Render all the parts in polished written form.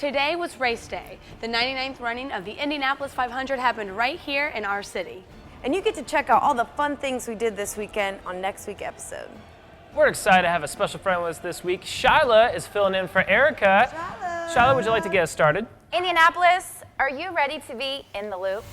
Today was race day. The 99th running of the Indianapolis 500 happened right here in our city. And you get to check out all the fun things we did this weekend on next week's episode. We're excited to have a special friend with us this week. Shyla is filling in for Erica. Shyla, would you like to get us started? Indianapolis, are you ready to be in the loop?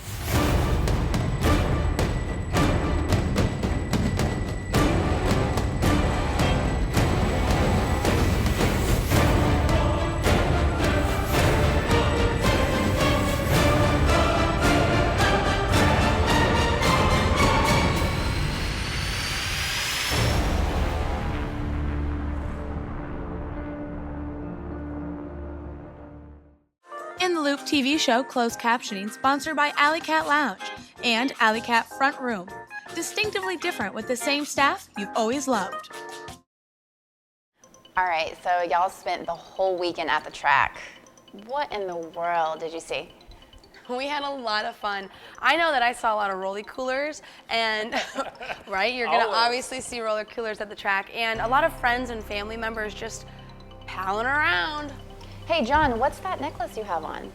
In the Loop TV show closed captioning sponsored by Alley Cat Lounge and Alley Cat Front Room. Distinctively different with the same staff you've always loved. All right, so y'all spent the whole weekend at the track. What in the world did you see? We had a lot of fun. I know that I saw a lot of roller coolers and, right, you're gonna obviously see roller coolers at the track and a lot of friends and family members just palling around. Hey, John, what's that necklace you have on?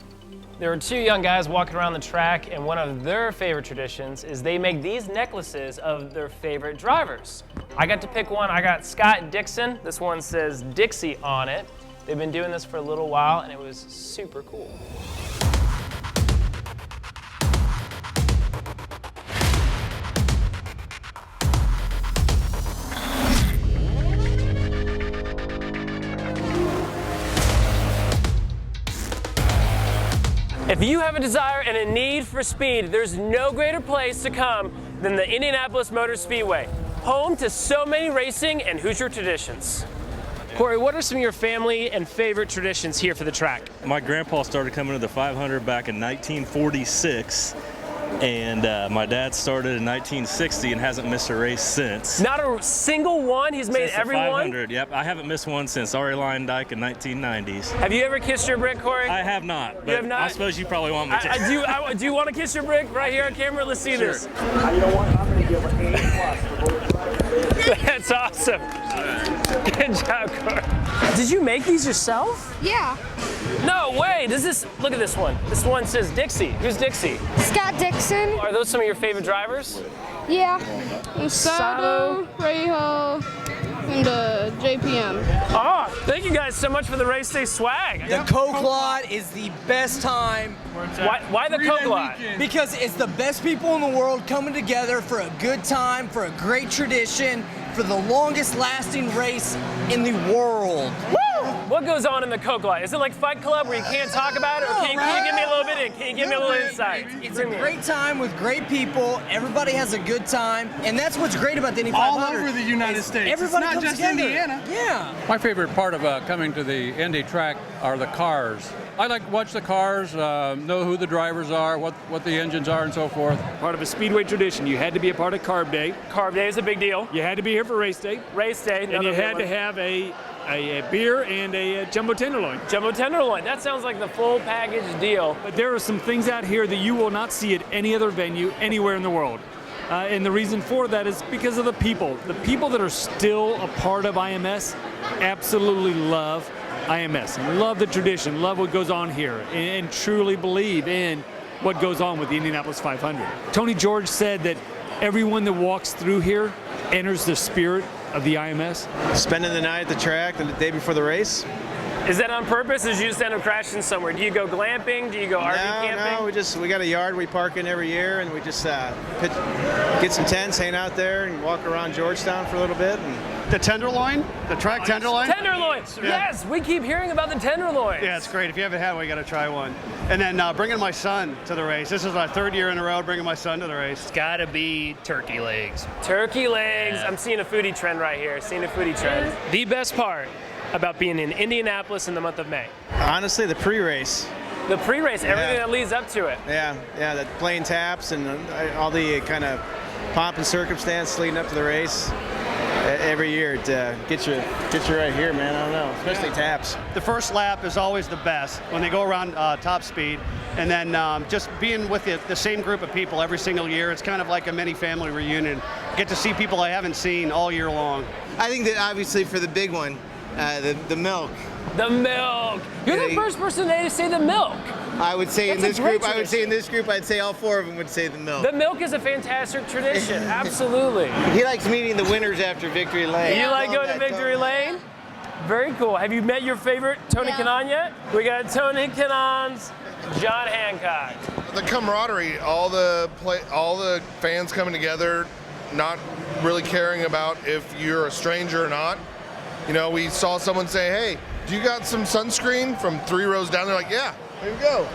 There were two young guys walking around the track, and one of their favorite traditions is they make these necklaces of their favorite drivers. I got to pick one. I got Scott Dixon. This one says Dixie on it. They've been doing this for a little while, and it was super cool. If you have a desire and a need for speed, there's no greater place to come than the Indianapolis Motor Speedway, home to so many racing and Hoosier traditions. Corey, what are some of your family and favorite traditions here for the track? My grandpa started coming to the 500 back in 1946, and my dad started in 1960 and hasn't missed a race since. Not a single one? He's made every one? 500, yep. I haven't missed one since Ari Lyndike in 1990s. Have you ever kissed your brick, Corey? I have not. But you have not? I suppose you probably want me to. Do you want to kiss your brick right here on camera? Let's see this. You know what? I'm going to give an A+. That's awesome. Good job, Corey. Did you make these yourself? Yeah. No way. Look at this one. This one says Dixie. Who's Dixie? Scott Dixon. Are those some of your favorite drivers? Yeah. And Sato, Rahal, and JPM. Oh, thank you guys so much for the race day swag. The Coke Lot is the best time. Why the Coke Lot? Because it's the best people in the world coming together for a good time, for a great tradition, for the longest lasting race in the world. Woo! What goes on in the Coke Lot? Is it like Fight Club where you can't talk about it? Or can you give me a little bit in? Can you give me a little insight? It's a great time with great people. Everybody has a good time. And that's what's great about the Indy 500. All over the United States. Everybody it's not comes just together. Indiana. Yeah. My favorite part of coming to the Indy track are the cars. I like to watch the cars, know who the drivers are, what the engines are, and so forth. Part of a Speedway tradition. You had to be a part of Carb Day. Carb Day is a big deal. You had to be here for race day. Race day. And you had to have a beer and a jumbo tenderloin. Jumbo tenderloin. That sounds like the full package deal. But there are some things out here that you will not see at any other venue anywhere in the world. And the reason for that is because of the people. The people that are still a part of IMS absolutely love IMS, love the tradition, love what goes on here, and truly believe in what goes on with the Indianapolis 500. Tony George said that everyone that walks through here enters the spirit of the IMS. Spending the night at the track the day before the race. Is that on purpose, or did you just end up crashing somewhere? Do you go glamping? Do you go RV camping? No, we got a yard we park in every year, and we just get some tents, hang out there, and walk around Georgetown for a little bit. And the tenderloin, the track tenderloin. Tenderloin, yes, we keep hearing about the tenderloin. Yeah, it's great. If you haven't had one, you got to try one. And then bringing my son to the race. This is my third year in a row bringing my son to the race. It's got to be turkey legs. Turkey legs. Yeah. I'm seeing a foodie trend right here. Seeing a foodie trend. The best part about being in Indianapolis in the month of May? Honestly, the pre-race. The pre-race, everything that leads up to it. Yeah, the plane taps and all the kind of pomp and circumstance leading up to the race. Every year it gets you right here, man. I don't know, especially taps. The first lap is always the best when they go around top speed. And then just being with the same group of people every single year, it's kind of like a mini family reunion. Get to see people I haven't seen all year long. I think that obviously for the big one, the milk, The milk. You're the first person today to say the milk. I would say That's in this a great group, I would say in tradition. this group, I'd say all 4 of them would say the milk. The milk is a fantastic tradition, absolutely. He likes meeting the winners after Victory Lane. You like going to Victory Lane? Very cool. Have you met your favorite Tony Kanaan yet? We got Tony Kanaan's John Hancock. The camaraderie, all the fans coming together, not really caring about if you're a stranger or not. You know, we saw someone say, "Hey, do you got some sunscreen?" From 3 rows down. They're like, "Yeah, here you go."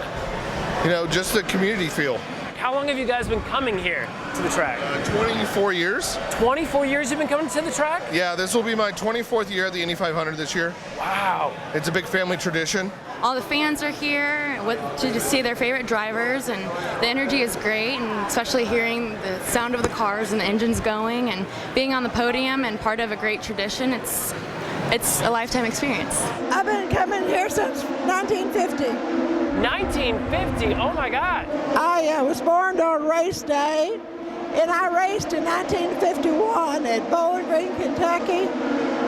You know, just the community feel. How long have you guys been coming here to the track? 24 years. 24 years you've been coming to the track? Yeah, this will be my 24th year at the Indy 500 this year. Wow. It's a big family tradition. All the fans are here to just see their favorite drivers, and the energy is great, and especially hearing the sound of the cars and the engines going and being on the podium and part of a great tradition. It's a lifetime experience. I've been coming here since 1950. 1950, oh my God. I was born on race day, and I raced in 1951 at Bowling Green, Kentucky,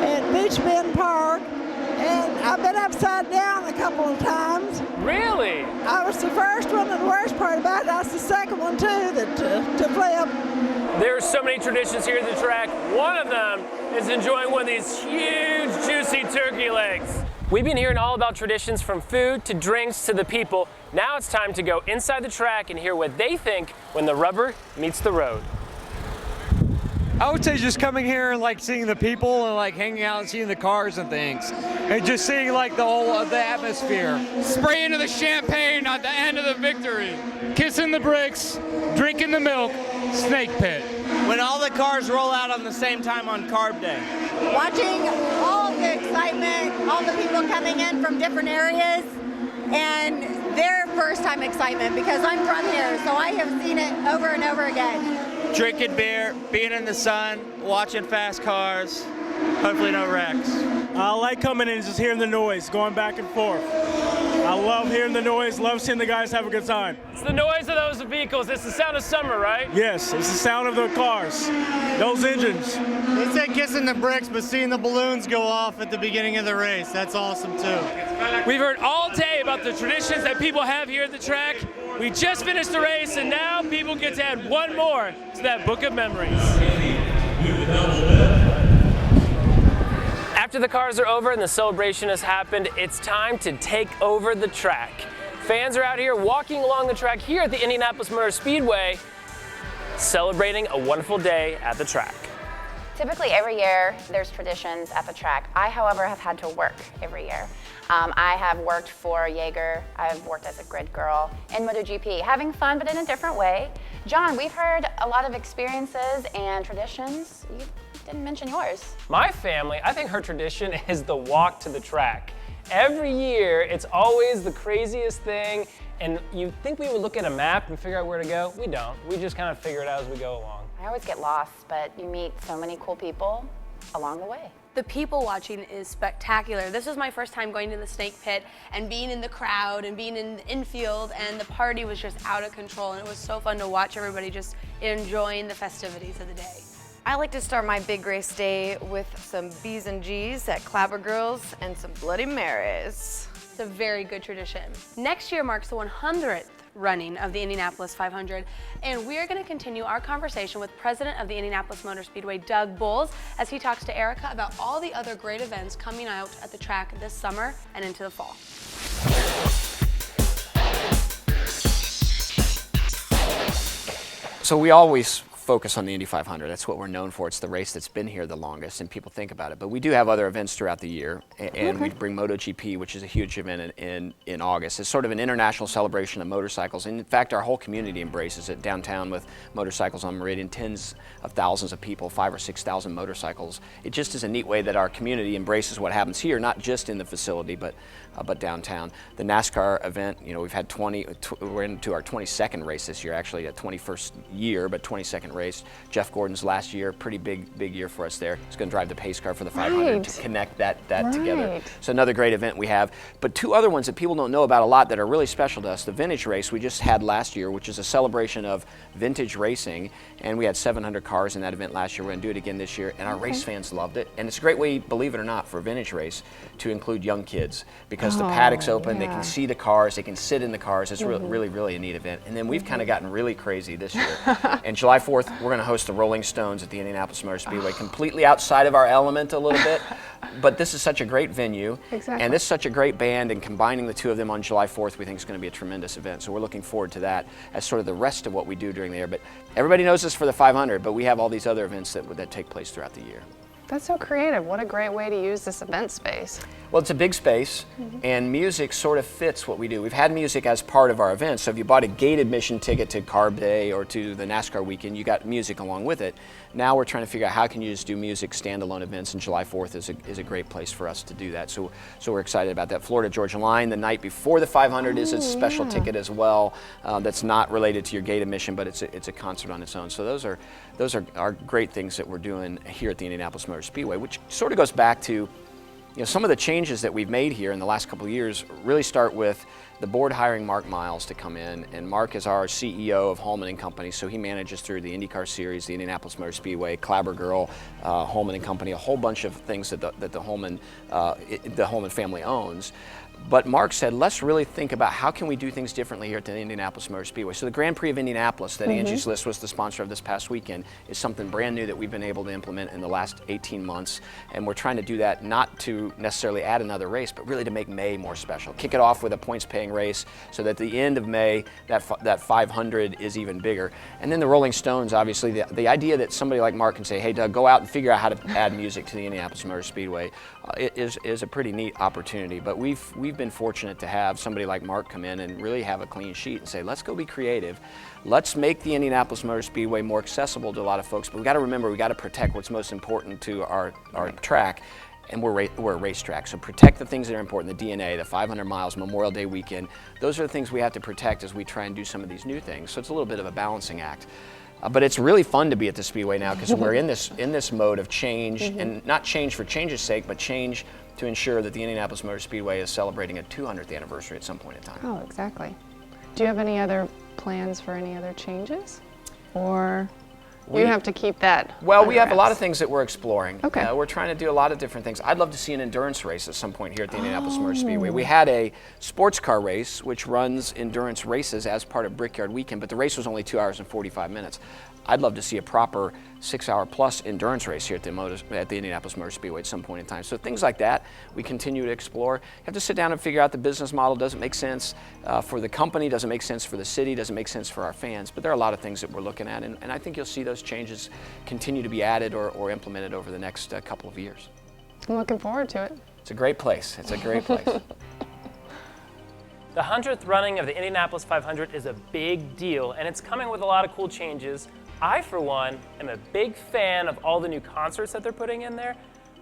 at Beach Bend Park, and I've been upside down a couple of times. Really? I was the first one, and the worst part about it, I was the second one too to flip. There are so many traditions here at the track. One of them is enjoying one of these huge, juicy turkey legs. We've been hearing all about traditions from food to drinks to the people. Now it's time to go inside the track and hear what they think when the rubber meets the road. I would say just coming here and like seeing the people and like hanging out and seeing the cars and things, and just seeing like the whole the atmosphere. Spraying the champagne at the end of the victory, kissing the bricks, drinking the milk, snake pit. When all the cars roll out on the same time on Carb Day. Watching all the excitement, all the people coming in from different areas, and their first time excitement, because I'm from here, so I have seen it over and over again. Drinking beer, being in the sun, watching fast cars, hopefully no wrecks. I like coming in and just hearing the noise, going back and forth. I love hearing the noise, love seeing the guys have a good time. It's the noise of those vehicles. It's the sound of summer, right? Yes, it's the sound of the cars, those engines. They said kissing the bricks, but seeing the balloons go off at the beginning of the race, that's awesome too. We've heard all day about the traditions that people have here at the track. We just finished the race, and now people get to add one more to that book of memories. After the cars are over and the celebration has happened, it's time to take over the track. Fans are out here walking along the track here at the Indianapolis Motor Speedway, celebrating a wonderful day at the track. Typically every year there's traditions at the track. I, however, have had to work every year. I have worked for Jaeger, I've worked as a grid girl in MotoGP, having fun but in a different way. John, we've heard a lot of experiences and traditions. You didn't mention yours. My family, I think her tradition is the walk to the track. Every year, it's always the craziest thing, and you'd think we would look at a map and figure out where to go. We don't. We just kind of figure it out as we go along. I always get lost, but you meet so many cool people along the way. The people watching is spectacular. This was my first time going to the snake pit and being in the crowd and being in the infield, and the party was just out of control, and it was so fun to watch everybody just enjoying the festivities of the day. I like to start my big race day with some B's and G's at Clabber Girls and some Bloody Marys. It's a very good tradition. Next year marks the 100th running of the Indianapolis 500, and we are going to continue our conversation with President of the Indianapolis Motor Speedway, Doug Boles, as he talks to Erica about all the other great events coming out at the track this summer and into the fall. So we always focus on the Indy 500. That's what we're known for. It's the race that's been here the longest, and people think about it. But we do have other events throughout the year, and we bring MotoGP, which is a huge event in August. It's sort of an international celebration of motorcycles. And in fact, our whole community embraces it downtown with motorcycles on Meridian, tens of thousands of people, 5,000 or 6,000 motorcycles. It just is a neat way that our community embraces what happens here, not just in the facility, but but downtown. The NASCAR event, you know, we've had we're into our 22nd race this year, actually a 21st year, but 22nd race. Jeff Gordon's last year, pretty big year for us there. He's going to drive the pace car for the 500 to connect that together. So another great event we have. But two other ones that people don't know about a lot that are really special to us. The vintage race we just had last year, which is a celebration of vintage racing, and we had 700 cars in that event last year. We're going to do it again this year, and our race fans loved it. And it's a great way, believe it or not, for a vintage race to include young kids, because the paddock's open, they can see the cars, they can sit in the cars. It's really a neat event. And then we've kind of gotten really crazy this year. And July 4th, we're going to host the Rolling Stones at the Indianapolis Motor Speedway, completely outside of our element a little bit. But this is such a great venue, and this is such a great band, and combining the two of them on July 4th, we think is going to be a tremendous event. So we're looking forward to that as sort of the rest of what we do during the year. But everybody knows this for the 500, but we have all these other events that take place throughout the year. That's so creative. What a great way to use this event space. Well, it's a big space, and music sort of fits what we do. We've had music as part of our event, so if you bought a gate admission ticket to Carb Day or to the NASCAR weekend, you got music along with it. Now we're trying to figure out how can you just do music standalone events, and July 4th is a great place for us to do that. So we're excited about that. Florida-Georgia line the night before the 500 is a special ticket as well. That's not related to your gate admission, but it's a concert on its own. So those are great things that we're doing here at the Indianapolis Motor Speedway, which sort of goes back to, you know, some of the changes that we've made here in the last couple of years really start with the board hiring Mark Miles to come in. And Mark is our CEO of Holman & Company, so he manages through the IndyCar Series, the Indianapolis Motor Speedway, Clabber Girl, Holman & Company, a whole bunch of things that the Holman family owns. But Mark said, let's really think about how can we do things differently here at the Indianapolis Motor Speedway. So the Grand Prix of Indianapolis that Angie's List was the sponsor of this past weekend is something brand new that we've been able to implement in the last 18 months. And we're trying to do that not to necessarily add another race, but really to make May more special. Kick it off with a points-paying race so that at the end of May, that 500 is even bigger. And then the Rolling Stones, obviously, the idea that somebody like Mark can say, hey, Doug, go out and figure out how to add music to the Indianapolis Motor Speedway is a pretty neat opportunity. But we've been fortunate to have somebody like Mark come in and really have a clean sheet and say, let's go be creative. Let's make the Indianapolis Motor Speedway more accessible to a lot of folks. But we got to remember, we got to protect what's most important to our track. And we're a racetrack, so protect the things that are important, the DNA, the 500 miles, Memorial Day weekend. Those are the things we have to protect as we try and do some of these new things. So it's a little bit of a balancing act. But it's really fun to be at the Speedway now because we're in this mode of change, and not change for change's sake, but change to ensure that the Indianapolis Motor Speedway is celebrating a 200th anniversary at some point in time. Oh, exactly. Do you have any other plans for any other changes? Or you have to keep that? Well, we have a lot of things that we're exploring. Okay. We're trying to do a lot of different things. I'd love to see an endurance race at some point here at the Indianapolis Motor Speedway. We had a sports car race, which runs endurance races as part of Brickyard Weekend, but the race was only 2 hours and 45 minutes. I'd love to see a proper 6-hour-plus endurance race here at the Indianapolis Motor Speedway at some point in time. So things like that we continue to explore. You have to sit down and figure out the business model. Does it make sense for the company? Does it make sense for the city? Does it make sense for our fans? But there are a lot of things that we're looking at, and I think you'll see those changes continue to be added or implemented over the next couple of years. I'm looking forward to it. It's a great place. It's a great place. The 100th running of the Indianapolis 500 is a big deal, and it's coming with a lot of cool changes. I, for one, am a big fan of all the new concerts that they're putting in there.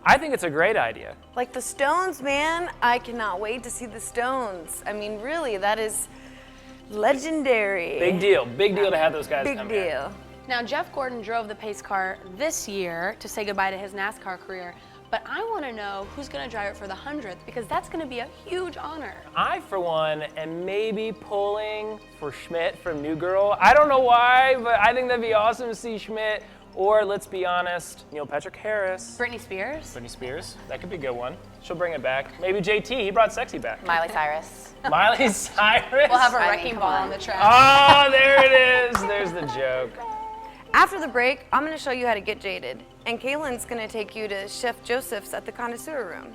I think it's a great idea. Like the Stones, man. I cannot wait to see the Stones. I mean, really, that is legendary. Big deal to have those guys come here. Big deal. Now, Jeff Gordon drove the pace car this year to say goodbye to his NASCAR career, but I want to know who's going to drive it for the 100th, because that's going to be a huge honor. I, for one, am maybe pulling for Schmidt from New Girl. I don't know why, but I think that'd be awesome to see Schmidt. Or, let's be honest, Neil Patrick Harris. Britney Spears. Britney Spears. That could be a good one. She'll bring it back. Maybe JT. He brought sexy back. Miley Cyrus. Miley Cyrus? We'll have a wrecking ball on the track. Oh, there it is. There's the joke. After the break, I'm going to show you how to get jaded. And Kaylyn's going to take you to Chef Joseph's at the Coinneseur Room.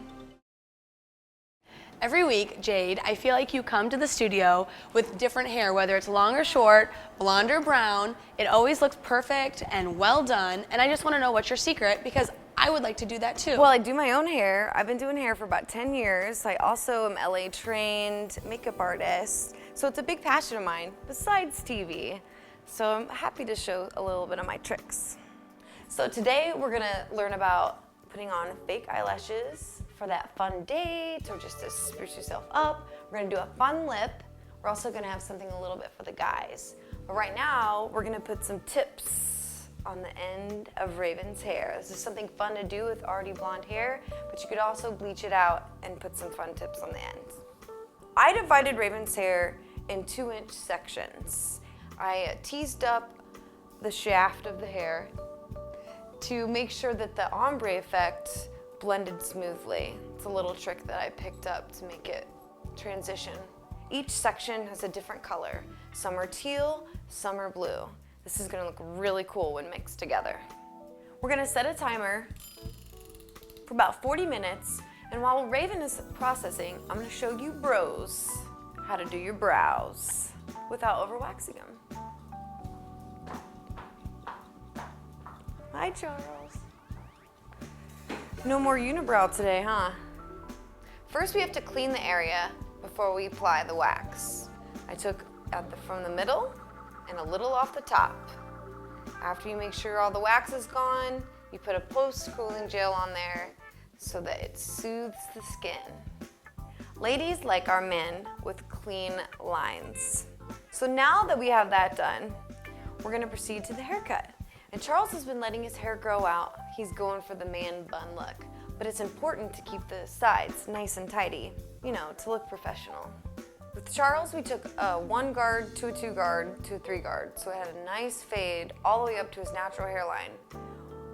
Every week, Jade, I feel like you come to the studio with different hair, whether it's long or short, blonde or brown. It always looks perfect and well done. And I just want to know what's your secret, because I would like to do that too. Well, I do my own hair. I've been doing hair for about 10 years. I also am LA trained makeup artist. So it's a big passion of mine, besides TV. So I'm happy to show a little bit of my tricks. So today we're gonna learn about putting on fake eyelashes, for that fun date or just to spruce yourself up. We're gonna do a fun lip. We're also gonna have something a little bit for the guys. But right now, we're gonna put some tips on the end of Raven's hair. This is something fun to do with already blonde hair, but you could also bleach it out and put some fun tips on the ends. I divided Raven's hair in 2-inch sections. I teased up the shaft of the hair to make sure that the ombre effect blended smoothly. It's a little trick that I picked up to make it transition. Each section has a different color. Some are teal, some are blue. This is gonna look really cool when mixed together. We're gonna set a timer for about 40 minutes, and while Raven is processing, I'm gonna show you bros how to do your brows without overwaxing them. Hi, Charles. No more unibrow today, huh? First, we have to clean the area before we apply the wax. I took from the middle and a little off the top. After you make sure all the wax is gone, you put a post-cooling gel on there so that it soothes the skin. Ladies like our men with clean lines. So now that we have that done, we're gonna proceed to the haircut. And Charles has been letting his hair grow out. He's going for the man bun look. But it's important to keep the sides nice and tidy, you know, to look professional. With Charles, we took a 1 guard to a 2 guard to a 3 guard. So it had a nice fade all the way up to his natural hairline.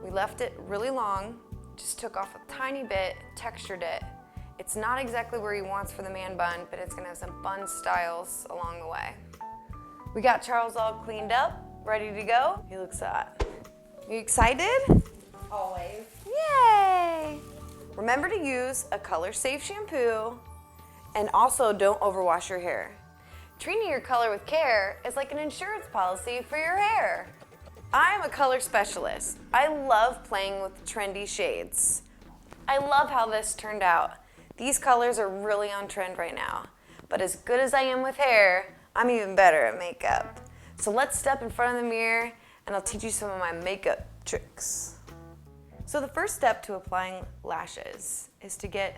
We left it really long, just took off a tiny bit, textured it. It's not exactly where he wants for the man bun, but it's gonna have some fun styles along the way. We got Charles all cleaned up, ready to go. He looks hot. You excited? Always. Yay! Remember to use a color-safe shampoo, and also don't overwash your hair. Treating your color with care is like an insurance policy for your hair. I'm a color specialist. I love playing with trendy shades. I love how this turned out. These colors are really on trend right now. But as good as I am with hair, I'm even better at makeup. So let's step in front of the mirror and I'll teach you some of my makeup tricks. So the first step to applying lashes is to get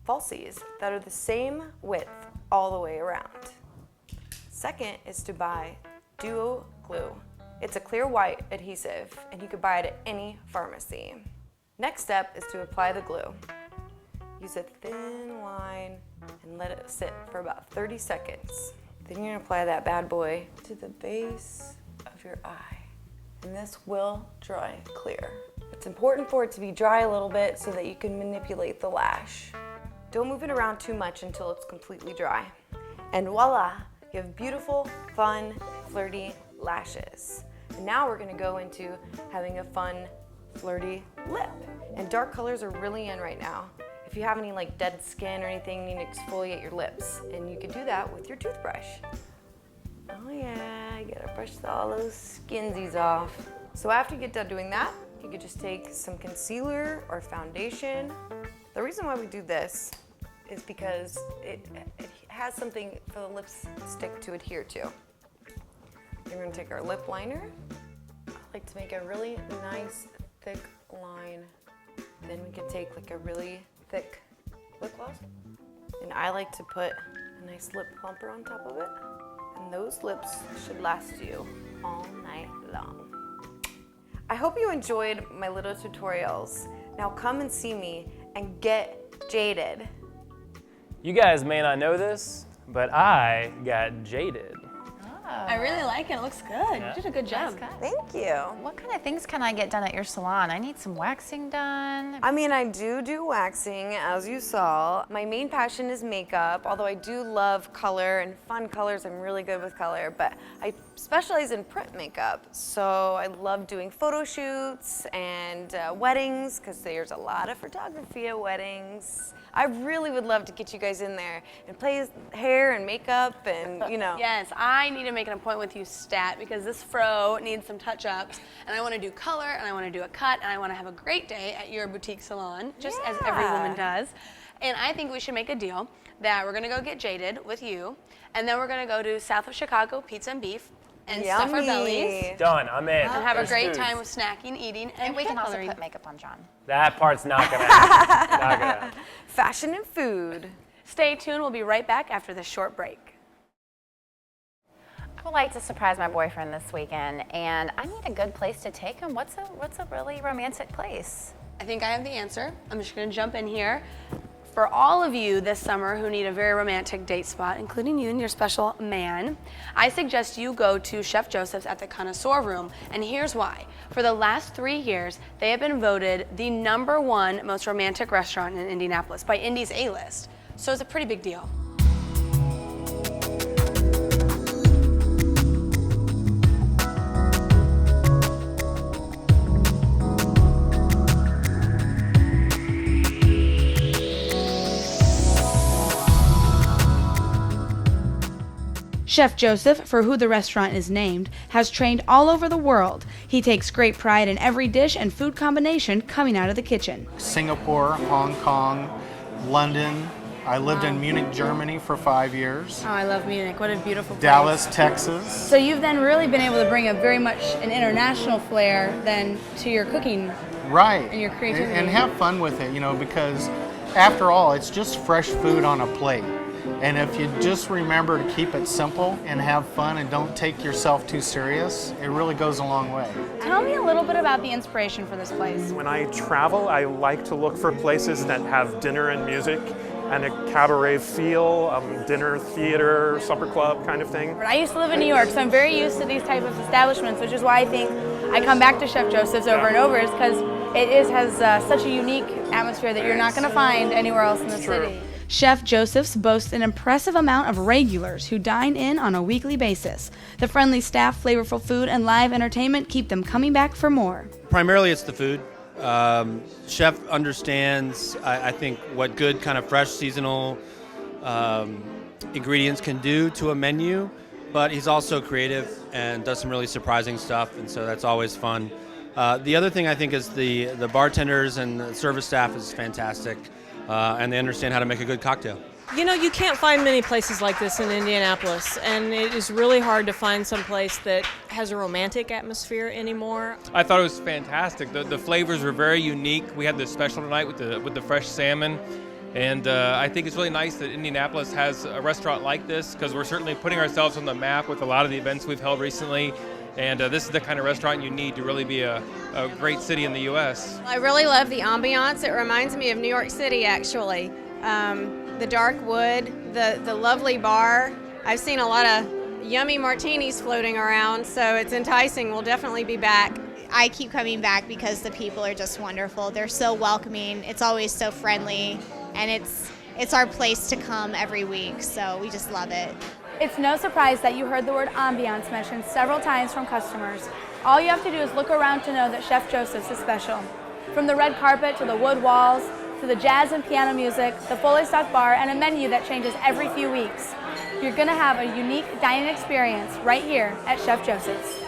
falsies that are the same width all the way around. Second is to buy Duo Glue. It's a clear white adhesive and you can buy it at any pharmacy. Next step is to apply the glue. Use a thin line and let it sit for about 30 seconds. Then you're gonna apply that bad boy to the base of your eye. And this will dry clear. It's important for it to be dry a little bit so that you can manipulate the lash. Don't move it around too much until it's completely dry. And voila, you have beautiful, fun, flirty lashes. And now we're gonna go into having a fun, flirty lip. And dark colors are really in right now. If you have any like dead skin or anything, you need to exfoliate your lips. And you can do that with your toothbrush. Oh yeah, you gotta brush all those skinsies off. So after you get done doing that, you could just take some concealer or foundation. The reason why we do this is because it has something for the lipstick to adhere to. We're gonna take our lip liner. I like to make a really nice thick line. Then we could take like a really thick lip gloss. And I like to put a nice lip plumper on top of it. And those lips should last you all night long. I hope you enjoyed my little tutorials. Now come and see me and get jaded. You guys may not know this, but I got jaded. I really like it. It looks good. Yeah. You did a good job. Thank you. What kind of things can I get done at your salon? I need some waxing done. I mean, I do waxing, as you saw. My main passion is makeup, although I do love color and fun colors. I'm really good with color, but I specialize in print makeup. So I love doing photo shoots and weddings, because there's a lot of photography at weddings. I really would love to get you guys in there and play hair and makeup and, you know. Yes, I need to make an appointment with you stat because this fro needs some touch-ups and I want to do color and I want to do a cut and I want to have a great day at your boutique salon, just as every woman does. And I think we should make a deal that we're going to go get jaded with you and then we're going to go to south of Chicago Pizza and Beef and stuff our bellies. Done. I'm in. And have a There's great foods. time with snacking, eating, and we can also coloring. put makeup on John. That part's not gonna happen. Not gonna happen. Fashion and food. Stay tuned. We'll be right back after this short break. I would like to surprise my boyfriend this weekend, and I need a good place to take him. What's a really romantic place? I think I have the answer. I'm just going to jump in here. For all of you this summer who need a very romantic date spot, including you and your special man, I suggest you go to Chef Joseph's at the Coinneseur Room, and here's why. For the last 3 years, they have been voted the #1 most romantic restaurant in Indianapolis by Indy's A-list, so it's a pretty big deal. Chef Joseph, for who the restaurant is named, has trained all over the world. He takes great pride in every dish and food combination coming out of the kitchen. Singapore, Hong Kong, London. I lived in Munich, Germany for 5 years. Oh, I love Munich. What a beautiful place. Dallas, Texas. So you've then really been able to bring a very much an international flair then to your cooking. Right. And your creativity. And have fun with it, you know, because after all, it's just fresh food on a plate. And if you just remember to keep it simple and have fun and don't take yourself too serious, it really goes a long way. Tell me a little bit about the inspiration for this place. When I travel, I like to look for places that have dinner and music and a cabaret feel, dinner, theater, supper club kind of thing. I used to live in New York, so I'm very used to these type of establishments, which is why I think I come back to Chef Joseph's over and over, is because it has such a unique atmosphere that you're not going to find anywhere else in the city. Chef Joseph's boasts an impressive amount of regulars who dine in on a weekly basis. The friendly staff, flavorful food, and live entertainment keep them coming back for more. Primarily it's the food. Chef understands, I think, what good kind of fresh seasonal ingredients can do to a menu, but he's also creative and does some really surprising stuff, and so that's always fun. The other thing I think is the bartenders and the service staff is fantastic. And they understand how to make a good cocktail. You know, you can't find many places like this in Indianapolis, and it is really hard to find some place that has a romantic atmosphere anymore. I thought it was fantastic. The flavors were very unique. We had the special tonight with the fresh salmon, and I think it's really nice that Indianapolis has a restaurant like this, because we're certainly putting ourselves on the map with a lot of the events we've held recently. And this is the kind of restaurant you need to really be a great city in the U.S. I really love the ambiance. It reminds me of New York City, actually. The dark wood, the lovely bar. I've seen a lot of yummy martinis floating around, so it's enticing. We'll definitely be back. I keep coming back because the people are just wonderful. They're so welcoming. It's always so friendly, and it's our place to come every week, so we just love it. It's no surprise that you heard the word ambiance mentioned several times from customers. All you have to do is look around to know that Chef Joseph's is special. From the red carpet to the wood walls, to the jazz and piano music, the fully stocked bar, and a menu that changes every few weeks. You're gonna have a unique dining experience right here at Chef Joseph's.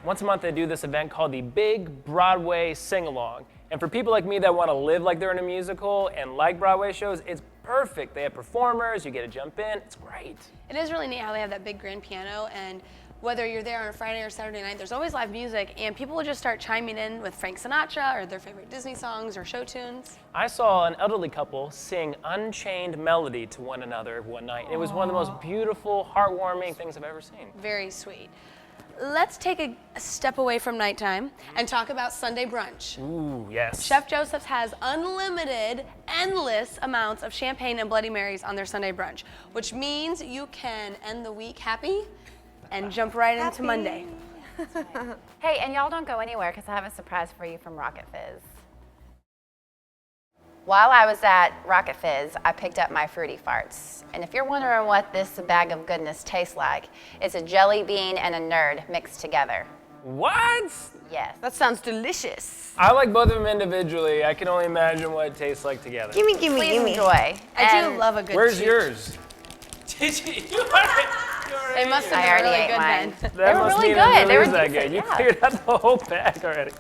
Once a month they do this event called the Big Broadway Sing-Along. And for people like me that want to live like they're in a musical and like Broadway shows, it's perfect. They have performers, you get to jump in, it's great. It is really neat how they have that big grand piano, and whether you're there on a Friday or Saturday night, there's always live music, and people will just start chiming in with Frank Sinatra or their favorite Disney songs or show tunes. I saw an elderly couple sing Unchained Melody to one another one night. It was one of the most beautiful, heartwarming things I've ever seen. Very sweet. Let's take a step away from nighttime and talk about Sunday brunch. Ooh, yes. Chef Joseph's has unlimited, endless amounts of champagne and Bloody Marys on their Sunday brunch, which means you can end the week happy and jump right into Monday. Hey, and y'all don't go anywhere, because I have a surprise for you from Rocket Fizz. While I was at Rocket Fizz, I picked up my Fruity Farts. And if you're wondering what this bag of goodness tastes like, it's a jelly bean and a nerd mixed together. What? Yes. That sounds delicious. I like both of them individually. I can only imagine what it tastes like together. Gimme. Please enjoy. I do love a good Where's treat. yours? They must have I been already really ate good mine. then. That were must really mean good. it They were was that decent, good. You yeah. cleared out the whole bag already.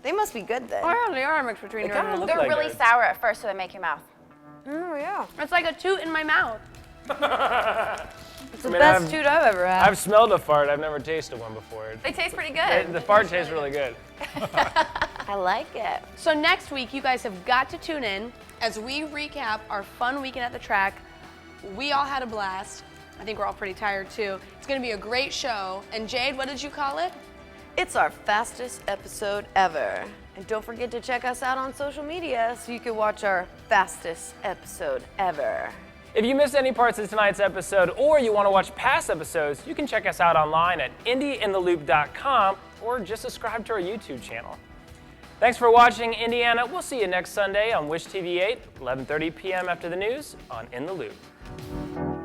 They must be good then. Oh, yeah, they are mixed between They kinda look They're like really it. sour at first, so they make your mouth. Oh, yeah. It's like a toot in my mouth. It's the best toot I've ever had. I've smelled a fart. I've never tasted one before. They taste pretty good. The fart tastes really good. I like it. So next week, you guys have got to tune in as we recap our fun weekend at the track. We all had a blast. I think we're all pretty tired too. It's gonna be a great show. And Jade, what did you call it? It's our fastest episode ever. And don't forget to check us out on social media so you can watch our fastest episode ever. If you missed any parts of tonight's episode or you want to watch past episodes, you can check us out online at indyintheloop.com or just subscribe to our YouTube channel. Thanks for watching, Indiana. We'll see you next Sunday on Wish TV 8, 11:30 p.m. after the news on In the Loop.